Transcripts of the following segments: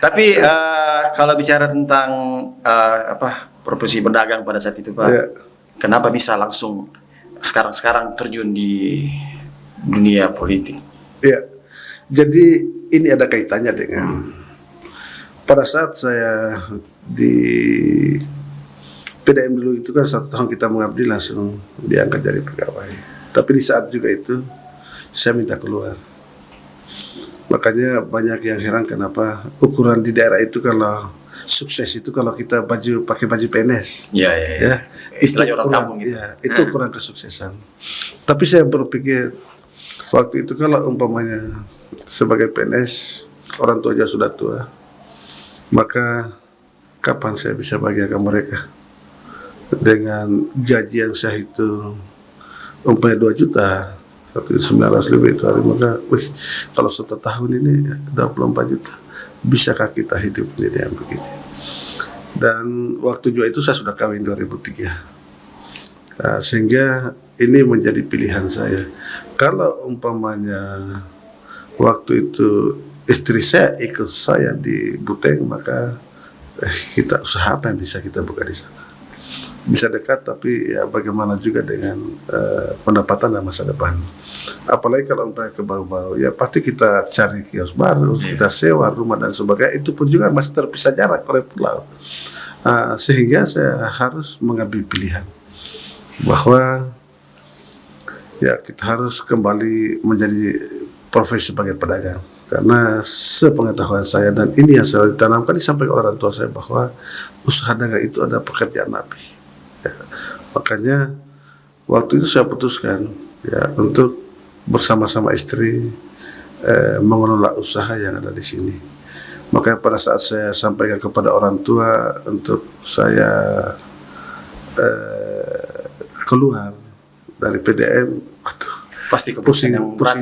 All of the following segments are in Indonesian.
Tapi kalau bicara tentang profesi pedagang pada saat itu Pak, Ya. kenapa bisa langsung sekarang terjun di dunia politik? Ya, jadi ini ada kaitannya dengan pada saat saya di PDM dulu itu kan 1 tahun kita mengabdi langsung diangkat jadi pegawai. Tapi di saat juga itu saya minta keluar. Makanya banyak yang heran kenapa ukuran di daerah itu kalau sukses itu kalau kita pakai baju PNS. Ya. Istilahnya orang ukuran, kampung gitu. ya, itu ukuran kesuksesan. Tapi saya berpikir waktu itu kalau umpamanya sebagai PNS orang tua sudah tua, maka kapan saya bisa bahagiakan mereka dengan gaji yang sah itu umpamanya 2 juta 1.900 lebih itu hari, maka kalau 1 tahun ini 24 juta, bisakah kita hidup ini dengan begini? Dan waktu juga itu saya sudah kawin 2003. Sehingga ini menjadi pilihan saya. Kalau umpamanya waktu itu istri saya ikut saya di Buteng, maka kita usaha apa yang bisa kita buka di sana? Bisa dekat, tapi ya bagaimana juga dengan pendapatan dan masa depan. Apalagi kalau umpamanya ke bau-bau, ya pasti kita cari kios baru, kita sewa rumah dan sebagainya. Itu pun juga masih terpisah jarak oleh pulau. Sehingga saya harus mengambil pilihan bahwa ya kita harus kembali menjadi profesi sebagai pedagang. Karena sepengetahuan saya dan ini yang selalu ditanamkan disampaikan oleh orang tua saya bahwa usaha dagang itu adalah pekerjaan Nabi. Ya, makanya waktu itu saya putuskan ya untuk bersama-sama istri mengelola usaha yang ada di sini. Makanya pada saat saya sampaikan kepada orang tua untuk saya keluar dari PDM, aduh, Pasti pusing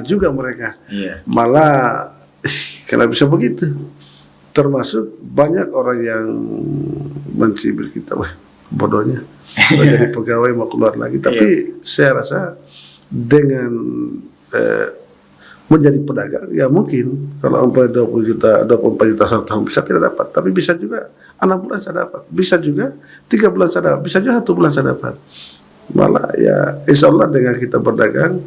juga mereka. Malah kenapa bisa begitu? Termasuk banyak orang yang mencibir kita, wah bodohnya, jadi pegawai mau keluar lagi. Tapi saya rasa dengan menjadi pedagang, ya mungkin kalau umpamanya 20 juta, 24 juta 1 tahun bisa tidak dapat, tapi bisa juga 6 bulan saya dapat, bisa juga 3 bulan saya dapat, bisa juga 1 bulan saya dapat. Malah ya insya Allah dengan kita berdagang,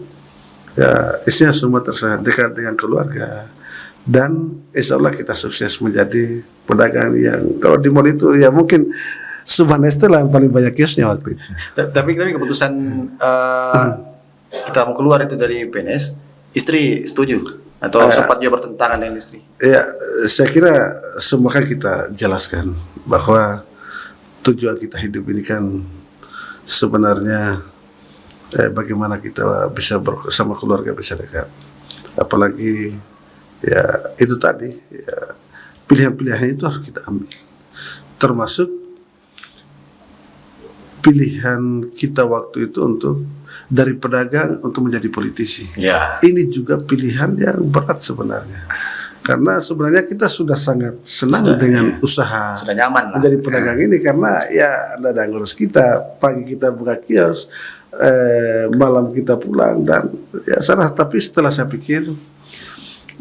ya isinya semua dekat dengan keluarga, dan insya Allah kita sukses menjadi pedagang yang kalau di mall itu ya mungkin Subhanes lah yang paling banyak kiosnya waktu itu. Tapi keputusan kita mau keluar itu dari PNS, istri setuju atau sempat dia bertentangan dengan istri? Ya, saya kira semua kan kita jelaskan bahwa tujuan kita hidup ini kan sebenarnya bagaimana kita bisa bersama keluarga bisa dekat. Apalagi ya itu tadi ya, pilihan-pilihan itu harus kita ambil. Termasuk pilihan kita waktu itu untuk dari pedagang untuk menjadi politisi. Ini juga pilihan yang berat sebenarnya. Karena sebenarnya kita sudah sangat senang dengan usaha sudah nyaman menjadi pedagang ini, karena ya ada yang ngurus kita, pagi kita buka kios, malam kita pulang, dan ya salah. Tapi setelah saya pikir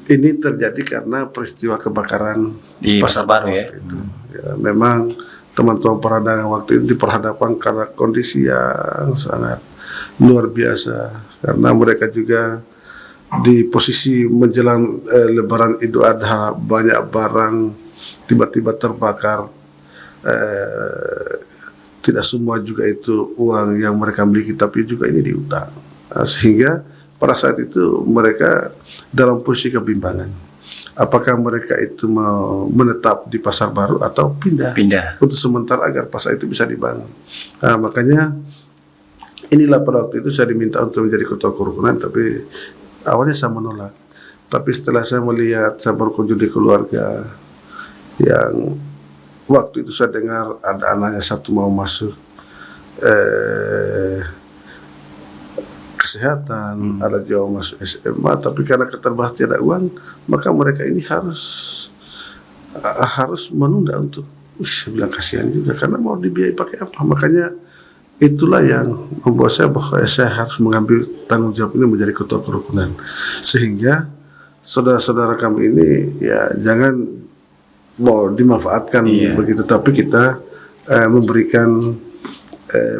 ini terjadi karena peristiwa kebakaran di Pasar Baru ya. Itu. Ya, memang teman-teman pedagang waktu itu diperhadapkan karena kondisi yang sangat luar biasa, karena mereka juga di posisi menjelang Lebaran Idul Adha, banyak barang tiba-tiba terbakar. Tidak semua juga itu uang yang mereka miliki, tapi juga ini diutang. Sehingga pada saat itu mereka dalam posisi kebimbangan. Apakah mereka itu mau menetap di Pasar Baru atau pindah untuk sementara agar pasar itu bisa dibangun. Makanya inilah pada waktu itu saya diminta untuk menjadi ketua kerukunan, tapi awalnya saya menolak. Tapi setelah saya melihat, saya berkunjung di keluarga yang waktu itu saya dengar ada anaknya satu mau masuk kesehatan, ada jauh masuk SMA, tapi karena keterbatasan tidak uang, maka mereka ini harus menunda untuk, saya bilang kasihan juga, karena mau dibiayai pakai apa. Makanya itulah yang membuat saya bahwa saya harus mengambil tanggung jawab ini menjadi ketua kerukunan, sehingga saudara-saudara kami ini ya jangan mau dimanfaatkan begitu, tapi kita memberikan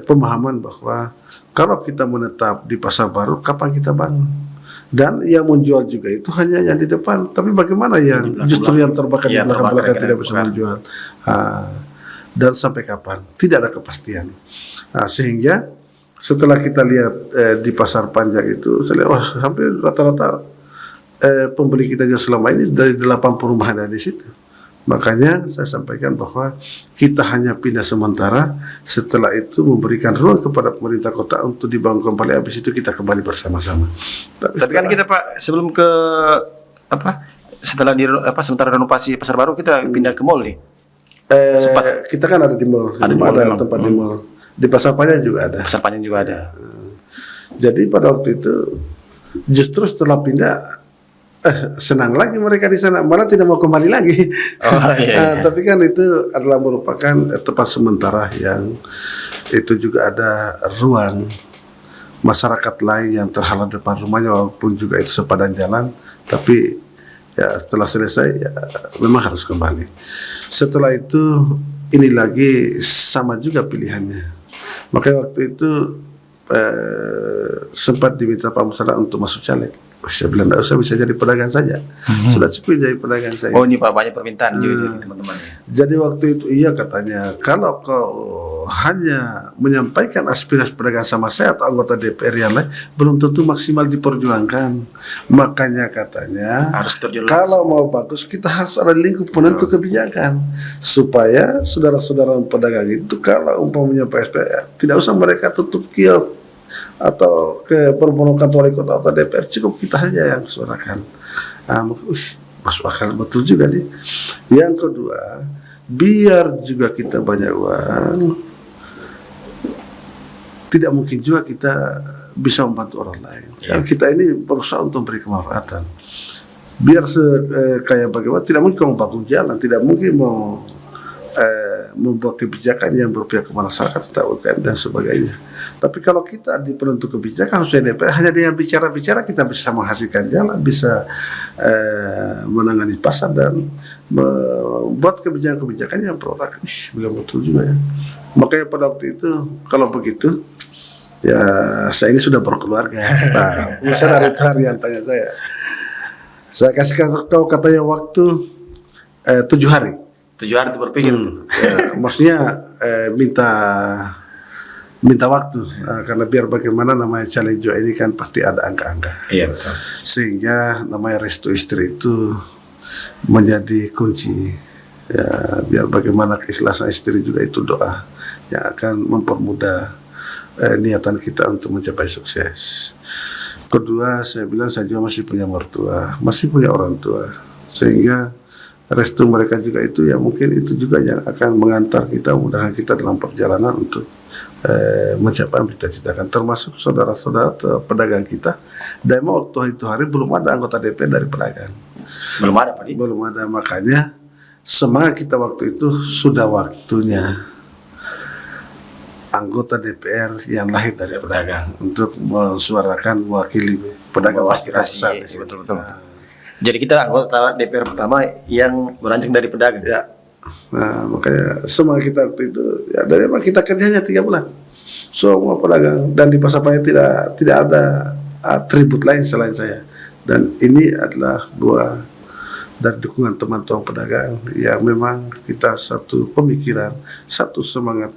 pemahaman bahwa kalau kita menetap di pasar baru, kapan kita bangun? Dan yang menjual juga itu hanya yang di depan, tapi bagaimana yang justru yang terbakar di belakang tidak bisa menjual? Dan sampai kapan? Tidak ada kepastian. Sehingga setelah kita lihat di pasar Panjang itu, saya lihat, wah, hampir rata-rata pembeli kita juga selama ini dari 80 rumah ada di situ. Makanya saya sampaikan bahwa kita hanya pindah sementara, setelah itu memberikan ruang kepada pemerintah kota untuk dibangun kembali, habis itu kita kembali bersama-sama. Tapi kan kita Pak, sebelum ke setelah sementara renovasi pasar baru, kita pindah ke mall nih. Kita kan ada di mall, ada tempat di mall. Di pasar Panjang juga ada. Pasar Panjang juga ada. Jadi pada waktu itu justru setelah pindah senang lagi mereka di sana, malah tidak mau kembali lagi. Tapi kan itu adalah merupakan tempat sementara yang itu juga ada ruang masyarakat lain yang terhalang depan rumahnya, walaupun juga itu sepadan jalan, tapi ya setelah selesai ya memang harus kembali. Setelah itu ini lagi sama juga pilihannya. Makanya waktu itu sempat diminta Pak Musara untuk masuk caleg. Saya bilang tidak usah, bisa jadi pedagang saja. Sudah cukup jadi pedagang saja. Oh, ini Pak, banyak permintaan juga dari teman-teman. Jadi waktu itu iya katanya, kalau kau hanya menyampaikan aspirasi pedagang sama saya atau anggota DPR yang lain, belum tentu maksimal diperjuangkan. Makanya katanya harus kalau mau bagus kita harus ada lingkup penentu kebijakan, supaya saudara-saudara pedagang itu kalau umpamanya PSP, tidak usah mereka tutup kios atau ke permohonan wali kota atau DPR, cukup kita saja yang suarakan. Masuk akal betul juga nih. Yang kedua, biar juga kita banyak uang, tidak mungkin juga kita bisa membantu orang lain. Kita ini berusaha untuk memberi kemanfaatan. Biar kayak bagaimana, tidak mungkin mau bangun jalan, tidak mungkin mau membuat kebijakan yang berpihak ke masyarakat, tentang UKM dan sebagainya. Tapi kalau kita di penentu kebijakan, khususnya DPR, hanya dengan bicara-bicara kita bisa menghasilkan jalan, bisa menangani pasar dan membuat kebijakan-kebijakan yang produktif. Belum betul juga ya. Makanya pada waktu itu, kalau begitu, ya saya ini sudah berkeluarga. Nah, misalnya dari harian tanya saya kasih kau katanya waktu 7 hari. 7 hari itu berpikir. Ya, maksudnya minta waktu, karena biar bagaimana namanya caleg juga ini kan pasti ada angka-angka. Iya, betul. Sehingga namanya restu istri itu menjadi kunci. Ya, biar bagaimana keikhlasan istri juga itu doa yang akan mempermudah niatan kita untuk mencapai sukses. Kedua, saya bilang saya juga masih punya mertua, masih punya orang tua, sehingga restu mereka juga itu ya mungkin itu juga yang akan mengantar kita, mudahan kita dalam perjalanan untuk mencapai yang kita citakan, termasuk saudara-saudara pedagang kita. Dan waktu itu hari belum ada anggota DPR dari pedagang. Belum ada, Pak. Belum ada, makanya semangat kita waktu itu sudah waktunya anggota DPR yang lahir dari pedagang untuk mensuarakan mewakili pedagang aspirasi. Betul-betul. Jadi kita anggota DPR pertama yang beranjak dari pedagang. Ya. Nah, makanya semangat kita waktu itu ya, dari memang kita kerjanya 3 bulan semua pedagang, dan di pasar Panjang tidak ada atribut lain selain saya, dan ini adalah buah dari dukungan teman-teman pedagang yang memang kita satu pemikiran, satu semangat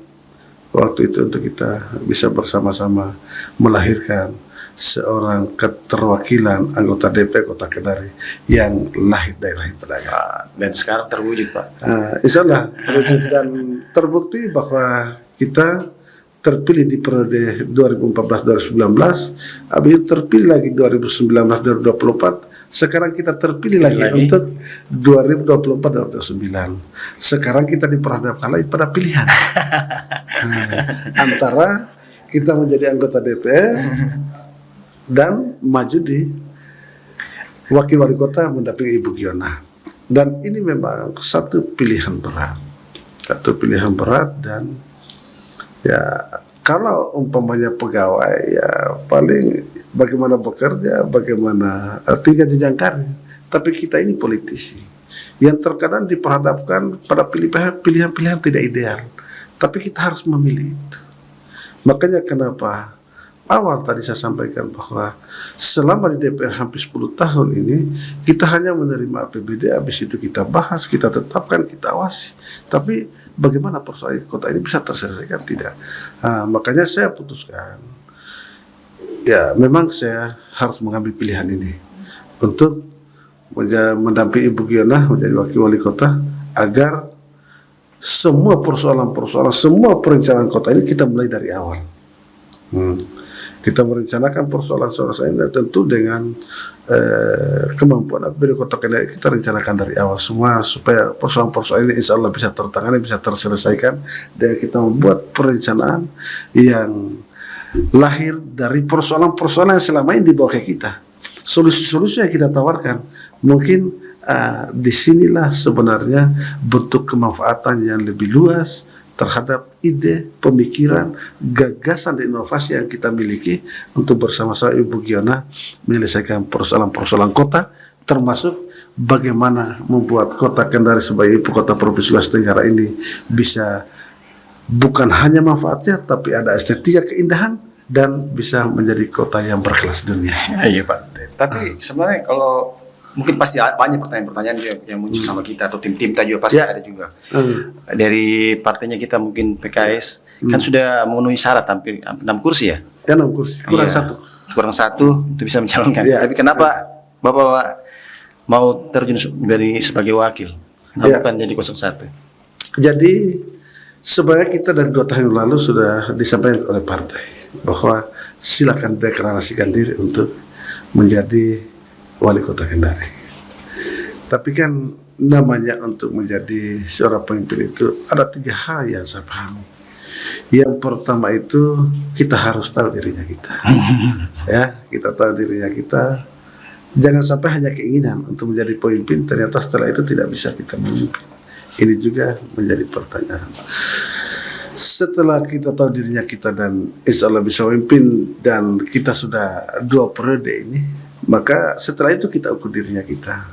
waktu itu untuk kita bisa bersama-sama melahirkan seorang keterwakilan anggota DPR Kota Kendari yang lahir dari rahim pedagang. Dan sekarang terwujud, Pak. Insya Allah terwujud dan terbukti bahwa kita terpilih di periode 2014-2019, habis itu terpilih lagi 2019-2024, sekarang kita terpilih lagi untuk 2024-2029. Sekarang kita diperhadapkan lagi pada pilihan antara kita menjadi anggota DPR dan maju di wakil wali kota mendampingi Ibu Giona. Dan ini memang satu pilihan berat, dan ya kalau umpamanya pegawai ya paling bagaimana bekerja, bagaimana tingkat jenjang karir. Tapi kita ini politisi, yang terkadang diperhadapkan pada pilihan-pilihan tidak ideal, tapi kita harus memilih itu. Makanya kenapa awal tadi saya sampaikan bahwa selama di DPR hampir 10 tahun ini kita hanya menerima APBD, habis itu kita bahas, kita tetapkan, kita awasi, tapi bagaimana persoalan kota ini bisa terselesaikan? Tidak. Makanya saya putuskan, ya memang saya harus mengambil pilihan ini untuk mendampingi Ibu Giyona menjadi wakil wali kota, agar semua persoalan-persoalan, semua perencanaan kota ini kita mulai dari awal. Kita merencanakan persoalan-persoalan ini tentu dengan kemampuan APBD Kota Kendari, kita rencanakan dari awal semua supaya persoalan-persoalan ini insya Allah bisa tertangani, bisa terselesaikan, dan kita membuat perencanaan yang lahir dari persoalan-persoalan yang selama ini dibawa ke kita. Solusi-solusi yang kita tawarkan mungkin disinilah sebenarnya bentuk kemanfaatan yang lebih luas terhadap ide, pemikiran, gagasan dan inovasi yang kita miliki untuk bersama-sama Ibu Giyona menyelesaikan persoalan-persoalan kota, termasuk bagaimana membuat Kota Kendari sebagai ibu kota Provinsi Sulawesi Tenggara ini bisa bukan hanya manfaatnya, tapi ada estetika keindahan dan bisa menjadi kota yang berkelas dunia. Iya Pak. Tapi sebenarnya kalau mungkin pasti banyak pertanyaan-pertanyaan yang muncul sama kita atau tim-tim kita juga pasti ada juga. Dari partainya kita mungkin PKS kan sudah memenuhi syarat hampir 6 kursi ya? Ya 6 kursi, kurang satu. Kurang satu untuk bisa mencalonkan. Tapi kenapa Bapak mau terjun sebagai wakil? Bukan jadi 01? Jadi sebenarnya kita dari 2 tahun lalu sudah disampaikan oleh partai bahwa silakan deklarasikan diri untuk menjadi wali kota Kendari. Tapi kan namanya untuk menjadi seorang pemimpin itu ada 3 hal yang saya pahami. Yang pertama itu kita harus tahu dirinya kita. Ya, kita tahu dirinya kita. Jangan sampai hanya keinginan untuk menjadi pemimpin, ternyata setelah itu tidak bisa kita memimpin. Ini juga menjadi pertanyaan. Setelah kita tahu dirinya kita dan insya Allah bisa memimpin dan kita sudah 2 periode ini, maka setelah itu kita ukur dirinya kita.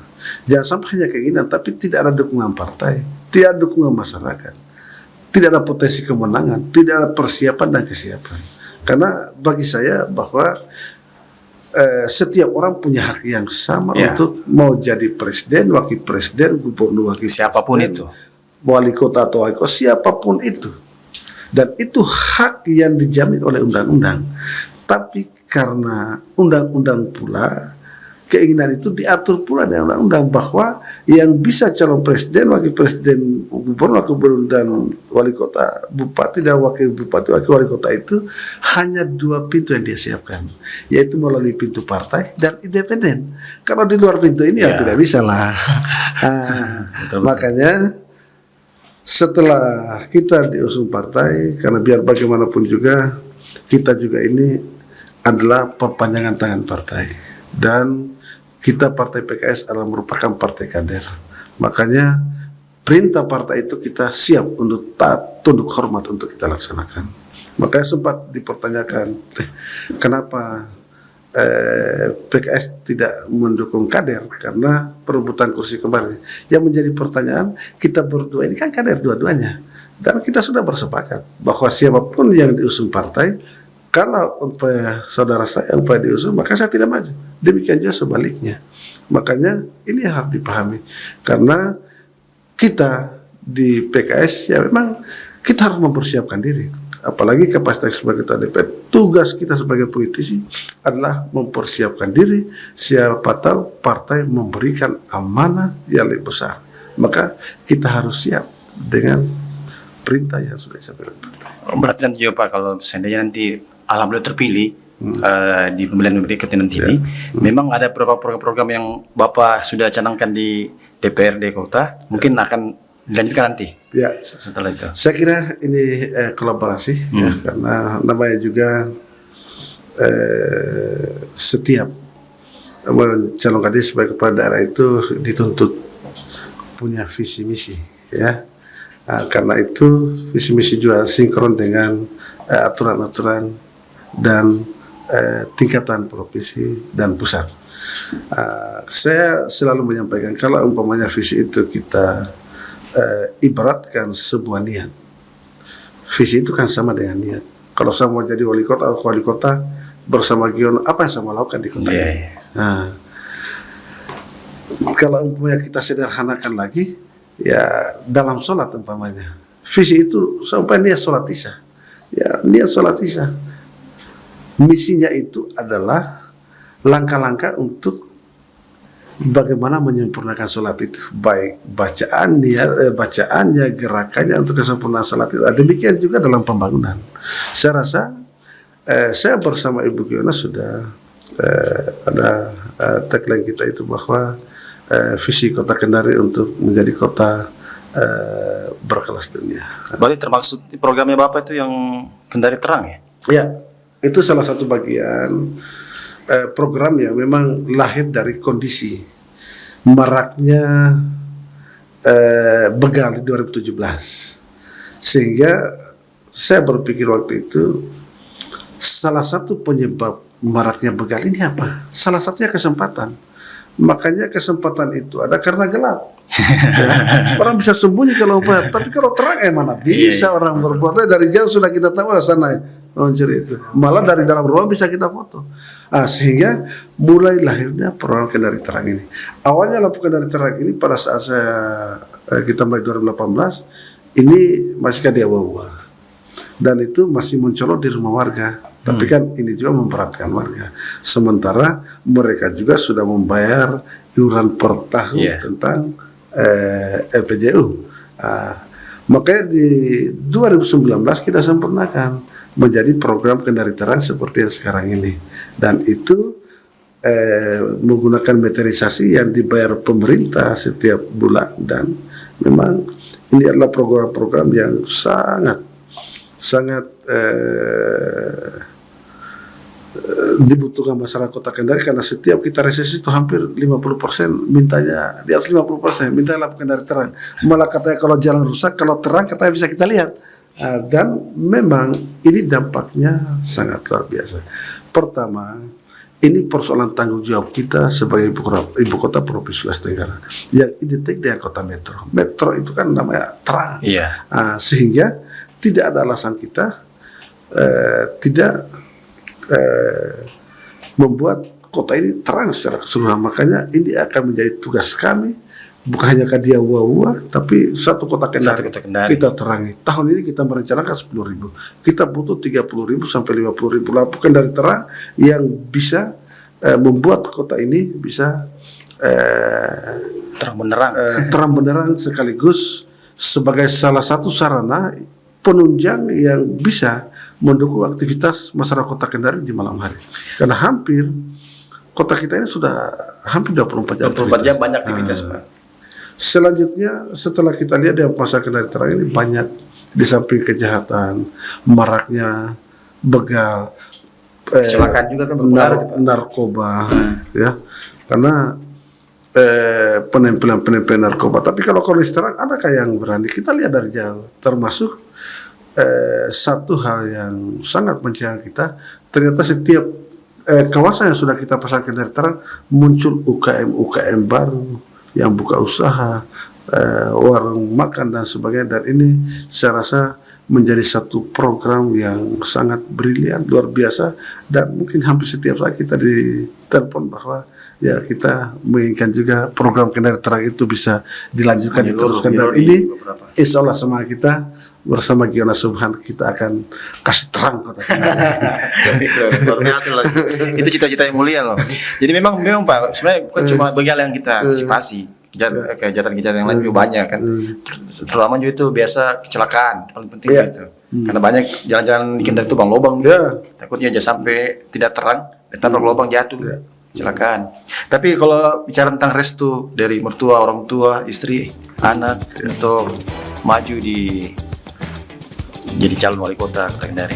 Jangan sampai hanya keinginan, tapi tidak ada dukungan partai, tidak ada dukungan masyarakat, tidak ada potensi kemenangan, tidak ada persiapan dan kesiapan. Karena bagi saya bahwa setiap orang punya hak yang sama untuk mau jadi presiden, wakil presiden, gubernur, wakil siapapun itu, wali kota atau wali kota, siapapun itu. Dan itu hak yang dijamin oleh undang-undang. Tapi karena undang-undang pula, keinginan itu diatur pula dengan undang-undang bahwa yang bisa calon presiden, wakil presiden, gubernur, dan wali kota, bupati dan wakil bupati, wakil wali kota itu hanya 2 pintu yang dia siapkan, yaitu melalui pintu partai dan independen. Kalau di luar pintu ini ya tidak bisa lah. Makanya setelah kita diusung partai, karena biar bagaimanapun juga kita juga ini adalah perpanjangan tangan partai, dan kita partai PKS adalah merupakan partai kader. Makanya perintah partai itu kita siap untuk taat, tunduk hormat untuk kita laksanakan. Makanya sempat dipertanyakan kenapa PKS tidak mendukung kader karena perebutan kursi kemarin. Yang menjadi pertanyaan, kita berdua ini kan kader dua-duanya, dan kita sudah bersepakat bahwa siapapun yang diusung partai, kalau umpamanya saudara saya umpamanya diusung, maka saya tidak maju. Demikian juga sebaliknya. Makanya ini harus dipahami, karena kita di PKS ya memang kita harus mempersiapkan diri. Apalagi kapasitas sebagai ketua DPR, tugas kita sebagai politisi adalah mempersiapkan diri. Siapa tahu partai memberikan amanah yang lebih besar, maka kita harus siap dengan perintah yang sudah disampaikan partai. Berarti nanti juga Pak, kalau seandainya nanti alhamdulillah terpilih di pemilihan berikutnya nanti ini, memang ada beberapa program-program yang Bapak sudah canangkan di DPRD kota, mungkin akan dilanjutkan nanti setelah itu. Saya kira ini kolaborasi ya, karena namanya juga setiap mencalonkan diri sebagai kepala daerah itu dituntut punya visi misi ya. Karena itu visi misi juga sinkron dengan aturan-aturan dan tingkatan provinsi dan pusat. Saya selalu menyampaikan kalau umpamanya visi itu kita ibaratkan sebuah niat. Visi itu kan sama dengan niat. Kalau saya mau jadi wali kota bersama Giono, apa yang saya mau lakukan di kota ini? Nah, kalau umpamanya kita sederhanakan lagi, ya dalam sholat umpamanya, visi itu sampai niat sholat isya, ya niat sholat isya. Misinya itu adalah langkah-langkah untuk bagaimana menyempurnakan sholat itu, baik bacaannya, gerakannya untuk kesempurnaan sholat itu. Demikian juga dalam pembangunan. Saya rasa saya bersama Ibu Giono sudah ada tagline kita itu bahwa visi Kota Kendari untuk menjadi kota berkelas dunia. Berarti termasuk programnya Bapak itu yang Kendari Terang ya? Ya, itu salah satu bagian program yang memang lahir dari kondisi maraknya begal di 2017. Sehingga saya berpikir waktu itu salah satu penyebab maraknya begal ini apa? Salah satunya kesempatan. Makanya kesempatan itu ada karena gelap. Ya, orang bisa sembunyi kalau upaya, tapi kalau terang mana bisa orang berbuat. Dari jauh sudah kita tahu sana itu. Malah dari dalam rumah bisa kita foto. Sehingga mulai lahirnya program Kendari Terang ini. Awalnya lampu Kendari Terang ini pada saat kita mulai 2018 ini masih kadiawa-wa. Dan itu masih mencolok di rumah warga. Tapi kan ini juga memperatkan warga. Sementara mereka juga sudah membayar iuran per tahun tentang LPJU. Makanya di 2019 kita sempurnakan menjadi program Kendari Terang seperti yang sekarang ini. Dan itu menggunakan meterisasi yang dibayar pemerintah setiap bulan. Dan memang ini adalah program-program yang sangat dibutuhkan masyarakat Kota Kendari, karena setiap kita resesi itu hampir 50% mintanya di atas 50% minta lampu Kendari Terang. Malah katanya kalau jalan rusak, kalau terang katanya bisa kita lihat. Dan memang ini dampaknya sangat luar biasa. Pertama, ini persoalan tanggung jawab kita sebagai ibu kota Provinsi Sulawesi Tenggara yang identik dengan kota metro. Metro itu kan namanya terang. Sehingga tidak ada alasan kita tidak membuat kota ini terang secara keseluruhan. Makanya ini akan menjadi tugas kami, bukan hanya Kadiawawa, tapi satu kota Kendari kita terangi. Tahun ini kita merencanakan 10.000. Kita butuh 30.000 sampai 50.000 lampu Kendari terang yang bisa membuat kota ini bisa terang benderang sekaligus sebagai salah satu sarana penunjang yang bisa mendukung aktivitas masyarakat Kota Kendari di malam hari. Karena hampir kota kita ini sudah hampir 24 jam. 24 jam banyak aktivitas, Pak. Selanjutnya setelah kita lihat yang pasar Kendari Terang ini banyak, di samping kejahatan, maraknya begal, kecelakaan juga kan narkoba, ya. Karena penempelan narkoba. Tapi kalau kondisi terang, adakah yang berani? Kita lihat dari jauh. Termasuk satu hal yang sangat mencengangkan kita, ternyata setiap kawasan yang sudah kita pasang Kendari Terang muncul UKM baru yang buka usaha, warung makan dan sebagainya. Dan ini saya rasa menjadi satu program yang sangat brilian, luar biasa. Dan mungkin hampir setiap saat kita ditelepon bahwa ya kita menginginkan juga program Kendari Terang itu bisa dilanjutkan, diteruskan. Dan ini insya Allah sama kita bersama Giono Subhan kita akan kasih terang kota Kendari. Itu cita-cita yang mulia loh. Jadi memang Pak, sebenarnya bukan cuma begal yang kita antisipasi, kejahatan-kejahatan yang lain juga banyak kan. Terutama juga itu biasa kecelakaan paling penting itu. Karena banyak jalan-jalan di Kendari itu lubang takutnya aja sampai tidak terang, ditabrak lubang jatuh. Kecelakaan. Tapi kalau bicara tentang restu dari mertua, orang tua, istri, anak untuk maju jadi calon wali kota Kendari.